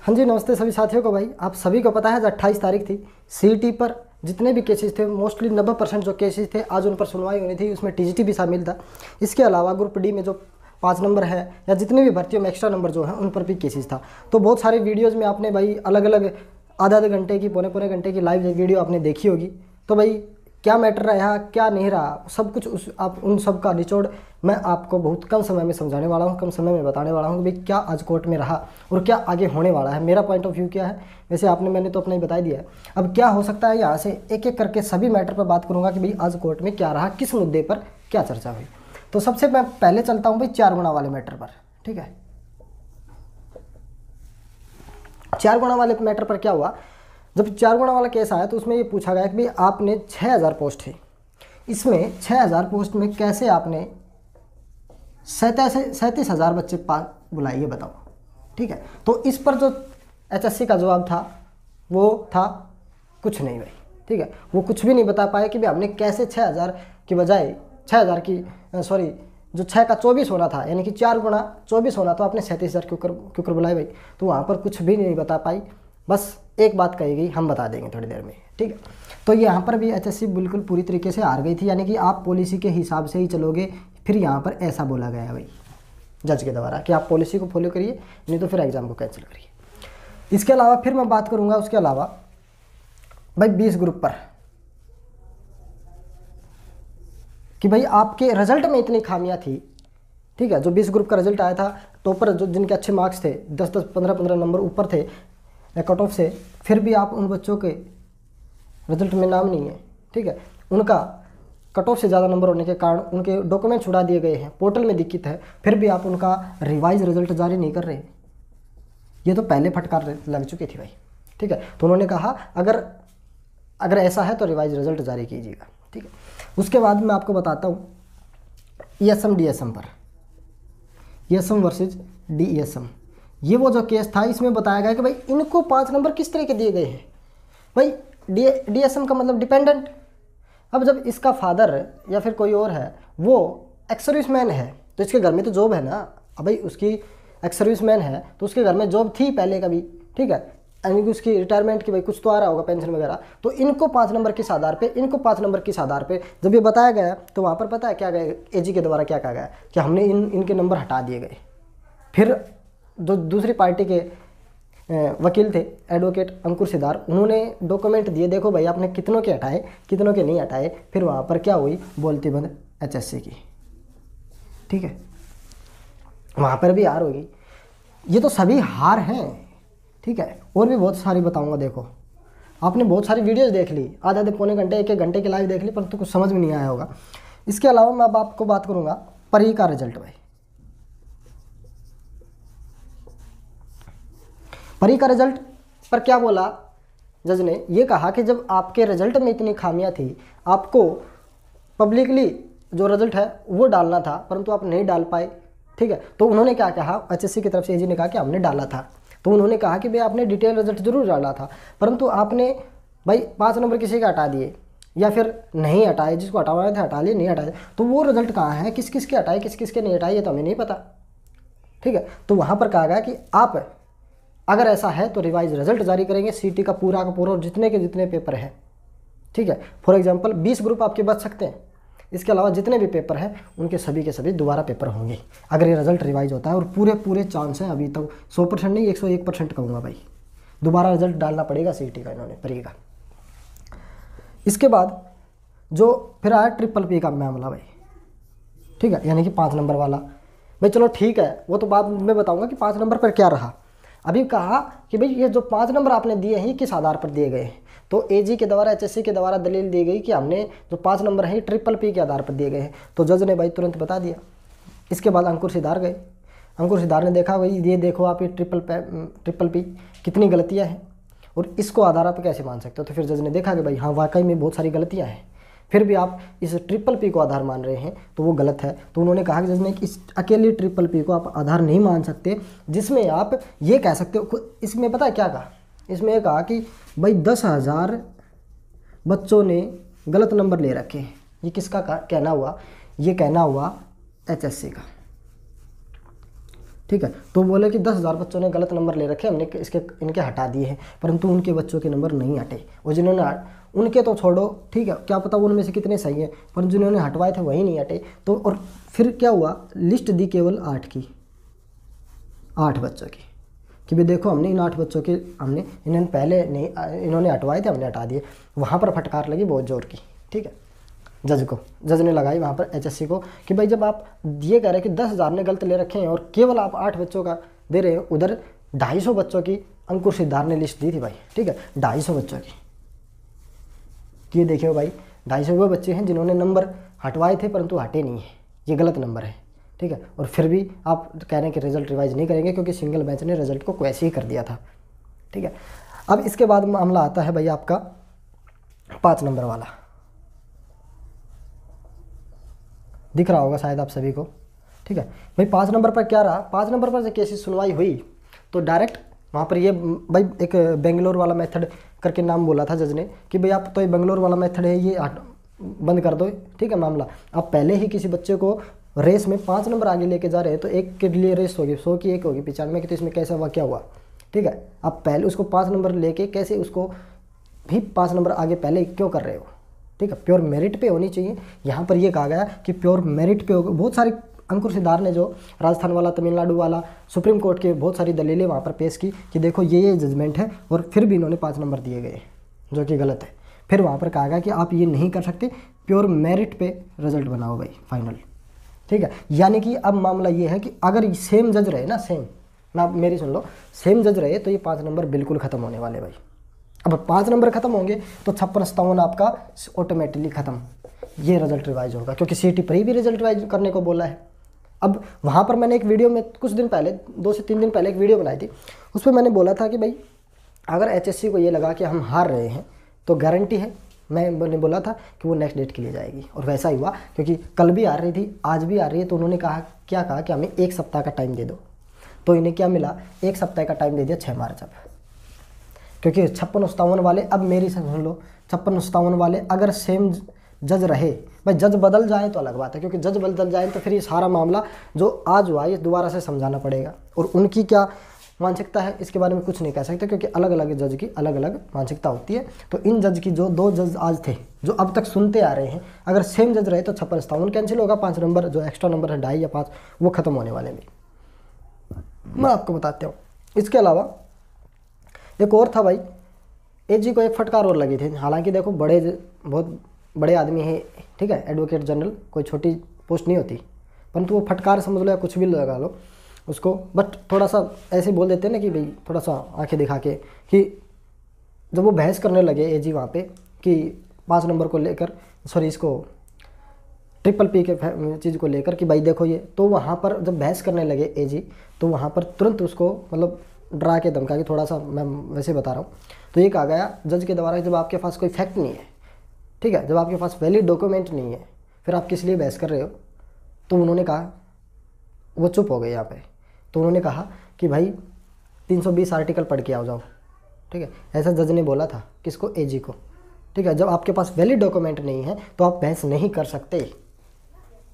हाँ जी, नमस्ते सभी साथियों को। भाई आप सभी को पता है आज 28 तारीख थी। सीईटी पर जितने भी केसेस थे, मोस्टली 90% जो केसेस थे आज उन पर सुनवाई होनी थी। उसमें टीजीटी भी शामिल था। इसके अलावा ग्रुप डी में जो 5 नंबर है या जितने भी भर्तियों में एक्स्ट्रा नंबर जो है उन पर भी केसेस था। तो बहुत सारे वीडियोज़ में आपने भाई अलग अलग आधा आधे घंटे की, पौने पौने घंटे की लाइव वीडियो आपने देखी होगी। तो भाई क्या मैटर रहा, क्या नहीं रहा, सब कुछ आप उन सब का निचोड़ मैं आपको बहुत कम समय में समझाने वाला हूँ, कम समय में बताने वाला हूँ कि भाई क्या आज कोर्ट में रहा और क्या आगे होने वाला है, मेरा पॉइंट ऑफ व्यू क्या है। वैसे मैंने तो अपना ही बता दिया है। अब क्या हो सकता है, यहाँ से एक एक करके सभी मैटर पर बात करूँगा कि भाई आज कोर्ट में क्या रहा, किस मुद्दे पर क्या चर्चा हुई। तो सबसे मैं पहले चलता हूँ भाई 4 गुणा वाले मैटर पर। ठीक है, 4 गुणा वाले मैटर पर क्या हुआ। जब 4 गुणा वाला केस आया तो उसमें ये पूछा गया कि भाई आपने 6000 पोस्ट है, इसमें 6000 पोस्ट में कैसे आपने 37,000 बच्चे बुलाए, ये बताओ। ठीक है, तो इस पर जो एचएससी का जवाब था वो था कुछ नहीं भाई। ठीक है, वो कुछ भी नहीं बता पाए कि भाई हमने कैसे 6000 की बजाय 6000 की जो 6 का 24 होना था, यानी कि 4 गुणा 24 होना, तो आपने 37,000 क्यों बुलाए भाई। तो वहाँ पर कुछ भी नहीं बता पाई, बस एक बात कही गई, हम बता देंगे थोड़ी देर में। ठीक है, तो यहाँ पर भी एचएससी बिल्कुल पूरी तरीके से हार गई थी, यानी कि आप पॉलिसी के हिसाब से ही चलोगे। फिर यहाँ पर ऐसा बोला गया है भाई जज के द्वारा कि आप पॉलिसी को फॉलो करिए, नहीं तो फिर एग्ज़ाम को कैंसिल करिए। इसके अलावा फिर मैं बात करूँगा उसके अलावा भाई 20 ग्रुप पर कि भाई आपके रिजल्ट में इतनी खामियां थी। ठीक है, जो 20 ग्रुप का रिजल्ट आया था, टॉपर जो जिनके अच्छे मार्क्स थे, 10-10, 15-15 नंबर ऊपर थे कट ऑफ से, फिर भी आप उन बच्चों के रिजल्ट में नाम नहीं है। ठीक है, उनका कट ऑफ से ज़्यादा नंबर होने के कारण उनके डॉक्यूमेंट छुड़ा दिए गए हैं, पोर्टल में दिक्कत है, फिर भी आप उनका रिवाइज रिजल्ट जारी नहीं कर रहे। ये तो पहले फटकार लग चुकी थी भाई। ठीक है, तो उन्होंने कहा अगर ऐसा है तो रिवाइज रिजल्ट जारी कीजिएगा। ठीक है, उसके बाद मैं आपको बताता हूँ ईएसएम डीएसएम पर, ईएसएम वर्सेज डीईएसएम। ये वो जो केस था, इसमें बताया गया कि भाई इनको 5 नंबर किस तरह के दिए गए हैं। भाई डीएसएम का मतलब डिपेंडेंट। अब जब इसका फादर या फिर कोई और है वो एक्स सर्विसमैन है तो इसके घर में तो जॉब है ना। अब भाई उसकी एक्स सर्विसमैन है तो उसके घर में जॉब थी पहले कभी। ठीक है, यानी कि उसकी रिटायरमेंट की भाई कुछ तो आ रहा होगा, पेंशन वगैरह। तो इनको 5 नंबर किस आधार पे, इनको 5 नंबर किस आधार पे जब ये बताया गया तो वहाँ पर पता है क्या गया, एजी के द्वारा क्या कहा गया कि हमने इनके नंबर हटा दिए गए। फिर जो दूसरी पार्टी के वकील थे एडवोकेट अंकुर सिद्धार, उन्होंने डॉक्यूमेंट दिए, देखो भाई आपने कितनों के हटाए कितनों के नहीं हटाए। फिर वहाँ पर क्या हुई, बोलती बंद एचएससी की। ठीक है, वहाँ पर भी हार होगी। ये तो सभी हार हैं। ठीक है, और भी बहुत सारी बताऊंगा। देखो आपने बहुत सारी वीडियोस देख ली, आधे आधे पौने घंटे, एक एक घंटे की लाइव देख ली, परंतु कुछ समझ में नहीं आया होगा। इसके अलावा मैं अब आपको बात करूंगा परी का रिजल्ट। भाई परी का रिजल्ट पर क्या बोला जज ने, ये कहा कि जब आपके रिजल्ट में इतनी खामियां थी, आपको पब्लिकली जो रिजल्ट है वो डालना था, परंतु आप नहीं डाल पाए। ठीक है, तो उन्होंने क्या कहा, एचएससी की तरफ से एजी ने कहा कि हमने डाला था। तो उन्होंने कहा कि भाई आपने डिटेल रिजल्ट जरूर डाला था, परंतु आपने भाई 5 नंबर किसी का हटा दिए या फिर नहीं हटाए, जिसको हटाना था हटा लिए, नहीं हटाए। तो वो रिजल्ट कहाँ है, किस किस के हटाए किस किस के नहीं हटाए, ये तो हमें नहीं पता। ठीक है, तो वहाँ पर कहा गया कि आप अगर ऐसा है तो रिवाइज रिजल्ट जारी करेंगे, सीटी का पूरा और जितने के जितने पेपर हैं। ठीक है, फॉर एग्जांपल 20 ग्रुप आपके बच सकते हैं, इसके अलावा जितने भी पेपर हैं उनके सभी के सभी दोबारा पेपर होंगे अगर ये रिजल्ट रिवाइज होता है। और पूरे चांस हैं, अभी तक 100% नहीं 101% कहूँगा भाई, दोबारा रिजल्ट डालना पड़ेगा सीटी का, इन्होंने परी का। इसके बाद जो फिर आया ट्रिपल पी का मामला भाई। ठीक है, यानी कि 5 नंबर वाला। भाई चलो ठीक है, वो तो बाद में बताऊँगा कि 5 नंबर पर क्या रहा। अभी कहा कि भाई ये जो 5 नंबर आपने दिए हैं किस आधार पर दिए गए हैं। तो एजी के द्वारा, एचएससी के द्वारा दलील दी गई कि हमने जो 5 नंबर हैं ट्रिपल पी के आधार पर दिए गए हैं। तो जज ने भाई तुरंत बता दिया। इसके बाद अंकुर सिद्धार गए, अंकुर सिद्धार ने देखा भाई ये देखो आप ये ट्रिपल पी कितनी गलतियाँ हैं और इसको आधार आप कैसे मान सकते हो। तो फिर जज ने देखा कि भाई हाँ वाकई में बहुत सारी गलतियाँ हैं, फिर भी आप इस ट्रिपल पी को आधार मान रहे हैं तो वो गलत है। तो उन्होंने कहा कि जज ने कि इस अकेली ट्रिपल पी को आप आधार नहीं मान सकते, जिसमें आप ये कह सकते हो। इसमें पता है क्या कहा, इसमें कहा कि भाई 10,000 बच्चों ने गलत नंबर ले रखे हैं। ये किसका कहना हुआ, ये कहना हुआ एचएससी का। ठीक है। तो बोले कि 10,000 बच्चों ने गलत नंबर ले रखे, हमने इनके हटा दिए हैं, परंतु उनके बच्चों के नंबर नहीं हटे। और जिन्होंने उनके तो छोड़ो, ठीक है, क्या पता उनमें से कितने सही हैं, पर जिन्होंने हटवाए थे वही नहीं हटे। तो और फिर क्या हुआ, लिस्ट दी केवल 8 की, 8 बच्चों की, कि भाई देखो हमने इन 8 बच्चों के इन्होंने पहले नहीं, इन्होंने हटवाए थे, हमने हटा दिए। वहाँ पर फटकार लगी बहुत जोर की, ठीक है, जज ने लगाई वहाँ पर HSC को कि भाई जब आप ये कह रहे हैं कि 10,000 ने गलत ले रखे हैं और केवल आप 8 बच्चों का दे रहे हैं, उधर 250 बच्चों की अंकुर सिद्धार्थ ने लिस्ट दी थी भाई, ठीक है, 250 बच्चों की। ये देखिए भाई, 250 वो बच्चे हैं जिन्होंने नंबर हटवाए थे परंतु हटे नहीं है, ये गलत नंबर है, ठीक है। और फिर भी आप कह रहे हैं कि रिजल्ट रिवाइज नहीं करेंगे क्योंकि सिंगल बेंच ने रिजल्ट को वैसे ही कर दिया था, ठीक है। अब इसके बाद मामला आता है भाई आपका 5 नंबर वाला, दिख रहा होगा शायद आप सभी को, ठीक है। भाई 5 नंबर पर क्या रहा, 5 नंबर पर जब केस सुनवाई हुई तो डायरेक्ट वहाँ पर ये भाई एक बेंगलोर वाला मेथड करके नाम बोला था जज ने कि भाई आप तो ये बेंगलोर वाला मेथड है, ये बंद कर दो, ठीक है। मामला आप पहले ही किसी बच्चे को रेस में 5 नंबर आगे लेके जा रहे हैं तो एक के लिए रेस होगी 100 की, एक होगी 95 की, तो इसमें कैसा हुआ, क्या हुआ, ठीक है। आप पहले उसको 5 नंबर लेके कैसे उसको भी 5 नंबर आगे पहले क्यों कर रहे हो, ठीक है। प्योर मेरिट पे होनी चाहिए। यहाँ पर ये कहा गया कि प्योर मेरिट पे होगा। बहुत सारी अंकुर सिद्धार्थ ने जो राजस्थान वाला, तमिलनाडु वाला, सुप्रीम कोर्ट के बहुत सारी दलीलें वहाँ पर पेश की कि देखो ये जजमेंट है, और फिर भी इन्होंने 5 नंबर दिए गए जो कि गलत है। फिर वहाँ पर कहा गया कि आप ये नहीं कर सकते, प्योर मेरिट पे रिजल्ट बनाओ भाई फाइनल, ठीक है। यानी कि अब मामला ये है कि अगर सेम जज रहे ना, सेम ना, मेरी सुन लो, सेम जज रहे तो ये 5 नंबर बिल्कुल ख़त्म होने वाले भाई। अब 5 नंबर खत्म होंगे तो 56-57 आपका ऑटोमेटिकली खत्म, ये रिजल्ट रिवाइज होगा क्योंकि CT पर ही भी रिजल्ट रिवाइज करने को बोला है। अब वहाँ पर मैंने एक वीडियो में कुछ दिन पहले, 2 से 3 दिन पहले एक वीडियो बनाई थी, उस पर मैंने बोला था कि भाई अगर HSC को ये लगा कि हम हार रहे हैं तो गारंटी है, मैंने बोला था कि वो नेक्स्ट डेट के लिए जाएगी, और वैसा ही हुआ क्योंकि कल भी आ रही थी, आज भी आ रही है। तो उन्होंने कहा, क्या कहा कि हमें 1 सप्ताह का टाइम दे दो। तो इन्हें क्या मिला, 1 सप्ताह का टाइम दे दिया 6 मार्च। अब क्योंकि 56-57 वाले, अब मेरी सुन लो, 56-57 वाले अगर सेम जज रहे, भाई जज बदल जाए तो अलग बात है, क्योंकि जज बदल जाए तो फिर ये सारा मामला जो आज हुआ ये दोबारा से समझाना पड़ेगा, और उनकी क्या मानसिकता है इसके बारे में कुछ नहीं कह सकते क्योंकि अलग अलग जज की अलग अलग मानसिकता होती है। तो इन जज की जो 2 जज आज थे जो अब तक सुनते आ रहे हैं, अगर सेम जज रहे तो 56-57 कैंसिल होगा, 5 नंबर जो एक्स्ट्रा नंबर है 2.5 या 5 वो खत्म होने वाले भी, मैं आपको बताता हूँ। इसके अलावा एक और था भाई, AG को एक फटकार और लगी थी। हालांकि देखो बहुत बड़े आदमी हैं, ठीक है, एडवोकेट जनरल कोई छोटी पोस्ट नहीं होती, परंतु वो फटकार समझ लो या कुछ भी लगा लो उसको, बट थोड़ा सा ऐसे बोल देते हैं ना कि भाई थोड़ा सा आंखें दिखा के, कि जब वो बहस करने लगे AG वहाँ पे कि 5 नंबर को लेकर, सॉरी इसको PPP के चीज़ को लेकर कि भाई देखो ये, तो वहाँ पर जब बहस करने लगे AG तो वहाँ पर तुरंत उसको मतलब डरा के धमका के, थोड़ा सा मैं वैसे बता रहा हूँ, तो ये कहा गया जज के द्वारा जब आपके पास कोई फैक्ट नहीं है, ठीक है, जब आपके पास वैलिड डॉक्यूमेंट नहीं है, फिर आप किस लिए बहस कर रहे हो। तो उन्होंने कहा, वो चुप हो गए यहाँ पे, तो उन्होंने कहा कि भाई 320 आर्टिकल पढ़ के आओ जाओ, ठीक है, ऐसा जज ने बोला था किसको, AG को, ठीक है। जब आपके पास वैलिड डॉक्यूमेंट नहीं है तो आप बहस नहीं कर सकते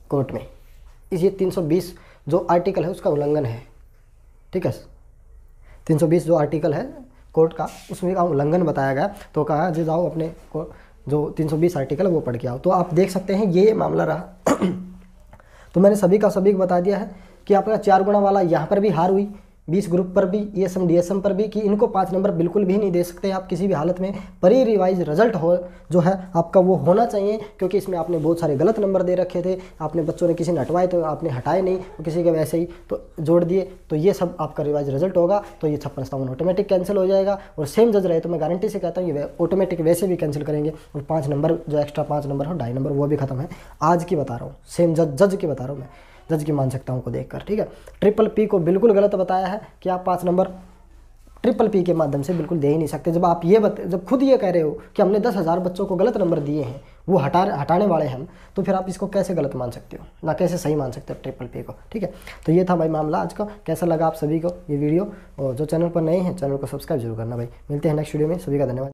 कोर्ट में। ये 320 जो आर्टिकल है उसका उल्लंघन है, ठीक है, 320 जो आर्टिकल है कोर्ट का उसमें का उल्लंघन बताया गया। तो कहा जी जाओ अपने को जो 320 आर्टिकल है वो पढ़ के आओ। तो आप देख सकते हैं ये मामला रहा। तो मैंने सभी को बता दिया है कि आपका 4 गुना वाला यहाँ पर भी हार हुई, 20 ग्रुप पर भी, ESM DSM पर भी, कि इनको 5 नंबर बिल्कुल भी नहीं दे सकते आप किसी भी हालत में। प्री रिवाइज रिजल्ट हो जो है आपका वो होना चाहिए, क्योंकि इसमें आपने बहुत सारे गलत नंबर दे रखे थे, आपने बच्चों ने किसी ने हटवाए तो आपने हटाए नहीं, तो किसी के वैसे ही तो जोड़ दिए, तो ये सब आपका रिवाइज रिजल्ट होगा। तो ये 56-57 ऑटोमेटिक कैंसिल हो जाएगा। और सेम जज रहे तो मैं गारंटी से कहता हूँ ये ऑटोमेटिक वैसे भी कैंसिल करेंगे, और 5 नंबर जो एक्स्ट्रा 5 नंबर हो, 2.5 नंबर वो भी खत्म है। आज की बता रहा हूँ, सेम जज की बता रहा हूँ मैं, जज की मानसिकताओं को देखकर, ठीक है। PPP को बिल्कुल गलत बताया है कि आप 5 नंबर PPP के माध्यम से बिल्कुल दे ही नहीं सकते। जब आप ये जब खुद ये कह रहे हो कि हमने 10,000 बच्चों को गलत नंबर दिए हैं, वो हटाने वाले हैं हम, तो फिर आप इसको कैसे गलत मान सकते हो, ना कैसे सही मान सकते हो PPP को, ठीक है। तो ये था भाई मामला आज का। कैसा लगा आप सभी को ये वीडियो, और जो चैनल पर नए हैं चैनल को सब्सक्राइब जरूर करना भाई। मिलते हैं नेक्स्ट वीडियो में, सभी का धन्यवाद।